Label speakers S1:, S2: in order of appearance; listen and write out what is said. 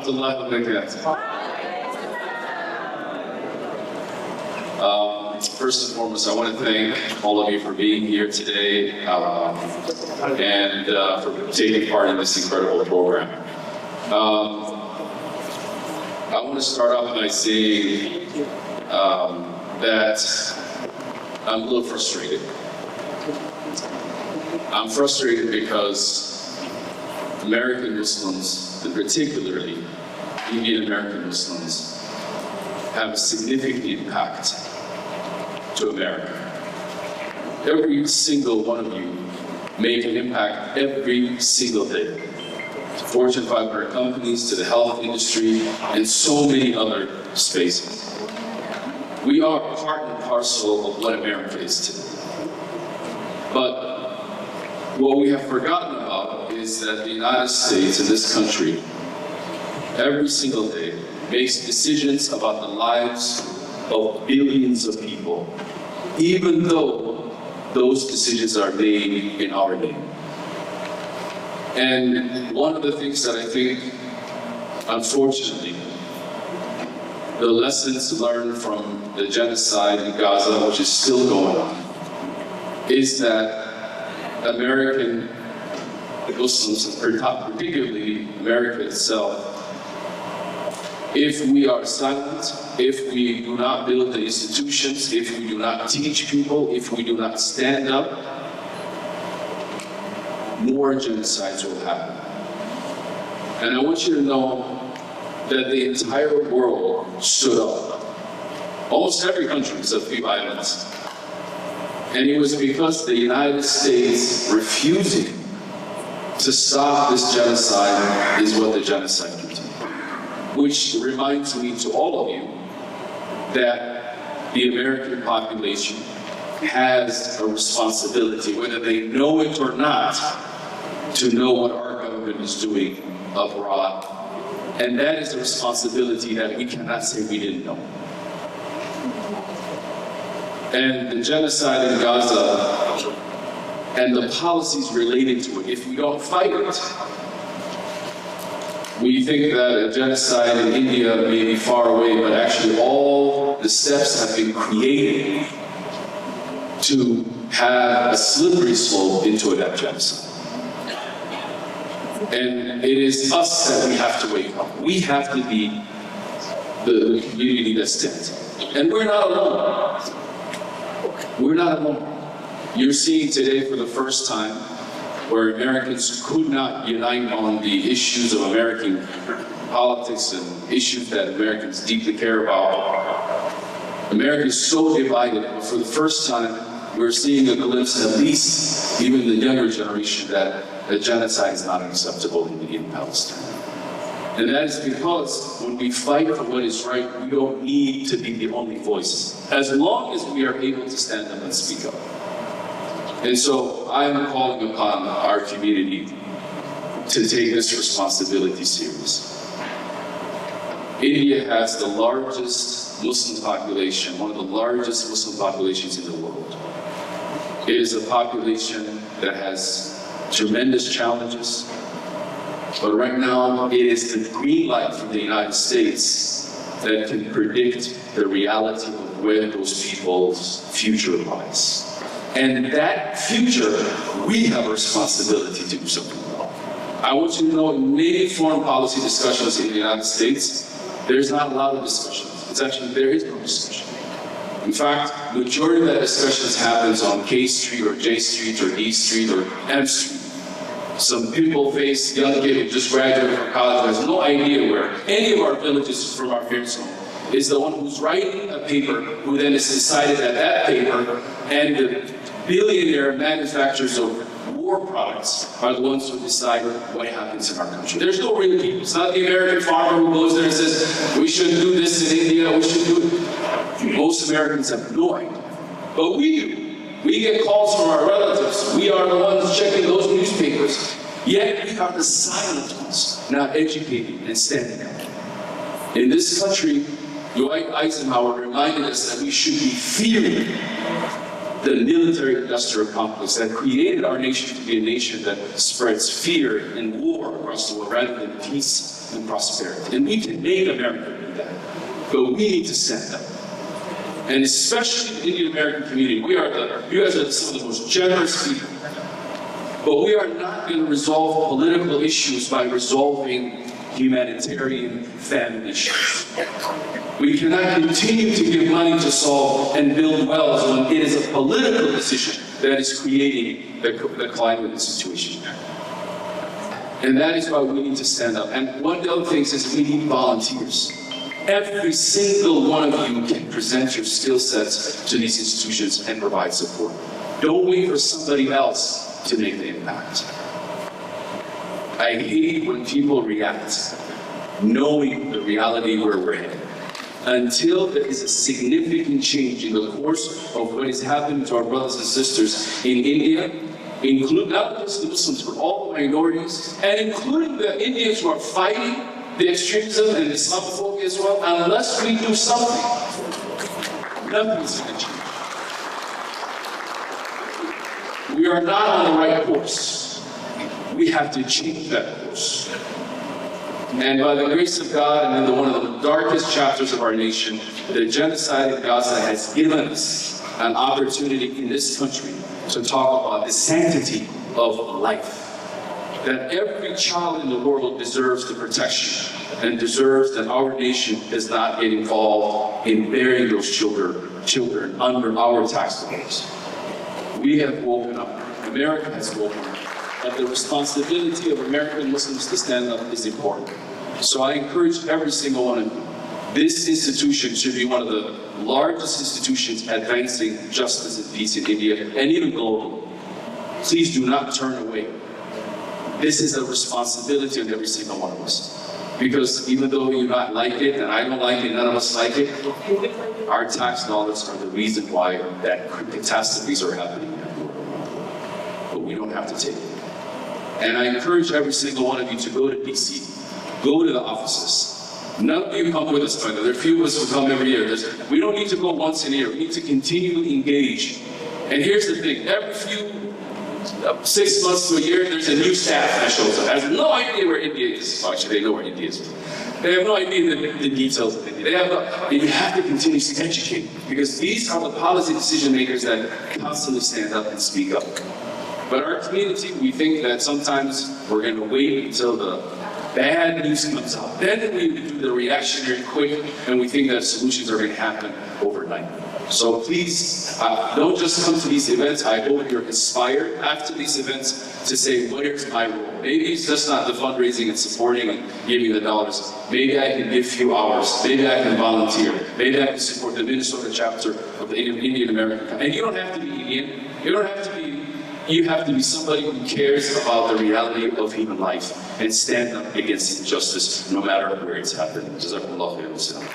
S1: rahmatullahi wa barakatuh. First and foremost, I want to thank all of you for being here today and for taking part in this incredible program. I want to start off by saying that I'm a little frustrated. I'm frustrated because American Muslims, and particularly Indian American Muslims, have a significant impact to America. Every single one of you make an impact every single day. To Fortune 500 companies, to the health industry, and so many other spaces. We are part and parcel of what America is today. But what we have forgotten about is that the United States and this country, every single day, makes decisions about the lives of billions of people, even though those decisions are made in our name. And one of the things that I think, unfortunately, the lessons learned from the genocide in Gaza, which is still going on, is that American Muslims, particularly America itself, if we are silent, if we do not build the institutions, if we do not teach people, if we do not stand up, more genocides will happen. And I want you to know that the entire world stood up. Almost every country except a few islands. And it was because the United States refusing to stop this genocide is what the genocide continued. Which reminds me to all of you that the American population has a responsibility, whether they know it or not, to know what our government is doing abroad. And that is a responsibility that we cannot say we didn't know. And the genocide in Gaza and the policies related to it, if we don't fight it, we think that a genocide in India may be far away, but actually all the steps have been created to have a slippery slope into that genocide. And it is us that we have to wake up. We have to be the community that stands. And we're not alone. We're not alone. You're seeing today for the first time where Americans could not unite on the issues of American politics and issues that Americans deeply care about. America is so divided, but for the first time, we're seeing a glimpse, at least even the younger generation, that a genocide is not acceptable in Palestine. And that is because when we fight for what is right, we don't need to be the only voice, as long as we are able to stand up and speak up. And so I am calling upon our community to take this responsibility seriously. India has the largest Muslim population, one of the largest Muslim populations in the world. It is a population that has tremendous challenges, but right now it is the green light from the United States that can predict the reality of where those people's future lies. And that future, we have a responsibility to do something about. I want you to know, in many foreign policy discussions in the United States, there's not a lot of discussions. It's actually, there is no discussion. In fact, the majority of that discussions happens on K Street or J Street or E Street or M Street. Some people face young kid who just graduated from college and has no idea where any of our villages from our parents' home is the one who's writing a paper, who then has decided that that paper and the billionaire manufacturers of war products are the ones who decide what happens in our country. There's no real people. It's not the American farmer who goes there and says, we shouldn't do this in India, we should do it. Most Americans have no idea. But we do. We get calls from our relatives. We are the ones checking those newspapers. Yet we are the silent ones, not educating and standing up. In this country, Dwight Eisenhower reminded us that we should be fearing the military-industrial complex that created our nation to be a nation that spreads fear and war across the world rather than peace and prosperity. And we can make America do that, but we need to stand up. And especially the Indian American community, you guys are some of the most generous people. But we are not going to resolve political issues by resolving humanitarian famine issues. We cannot continue to give money to solve and build wells when it is a political decision that is creating the climate situation. And that is why we need to stand up. And one of the other things is we need volunteers. Every single one of you can present your skill sets to these institutions and provide support. Don't wait for somebody else to make the impact. I hate when people react, knowing the reality where we're headed. Until there is a significant change in the course of what is happening to our brothers and sisters in India, include not just the Muslims, but all the minorities, and including the Indians who are fighting the extremism and Islamophobia as well, unless we do something, nothing's going to change. We are not on the right course. We have to change that course. And by the grace of God, and in one of the darkest chapters of our nation, the genocide in Gaza has given us an opportunity in this country to talk about the sanctity of life. That every child in the world deserves the protection and deserves that our nation does not get involved in burying those children under our tax dollars. We have woken up. America has woken up. But the responsibility of American Muslims to stand up is important. So I encourage every single one of you. This institution should be one of the largest institutions advancing justice and peace in India and even globally. Please do not turn away. This is a responsibility of every single one of us. Because even though you not like it, and I don't like it, none of us like it, our tax dollars are the reason why that catastrophes are happening. But we don't have to take it. And I encourage every single one of you to go to DC, go to the offices. None of you come with us, but there are a few of us who come every year. We don't need to go once in a year. We need to continue to engage. And here's the thing, every few 6 months to a year, there's a new staff that shows up. Has no idea where India is. Well, actually, they know where India is. They have no idea the details of India. You have to continuously educate, because these are the policy decision makers that constantly stand up and speak up. But our community, we think that sometimes we're going to wait until the bad news comes out. Then we do the reactionary quick, and we think that solutions are going to happen overnight. So please, don't just come to these events. I hope you're inspired after these events to say, what is my role? Maybe it's just not the fundraising and supporting and giving the dollars. Maybe I can give a few hours. Maybe I can volunteer. Maybe I can support the Minnesota chapter of the Indian American. And you don't have to be Indian. You have to be somebody who cares about the reality of human life and stand up against injustice no matter where it's happening. Jazakumullah khairan.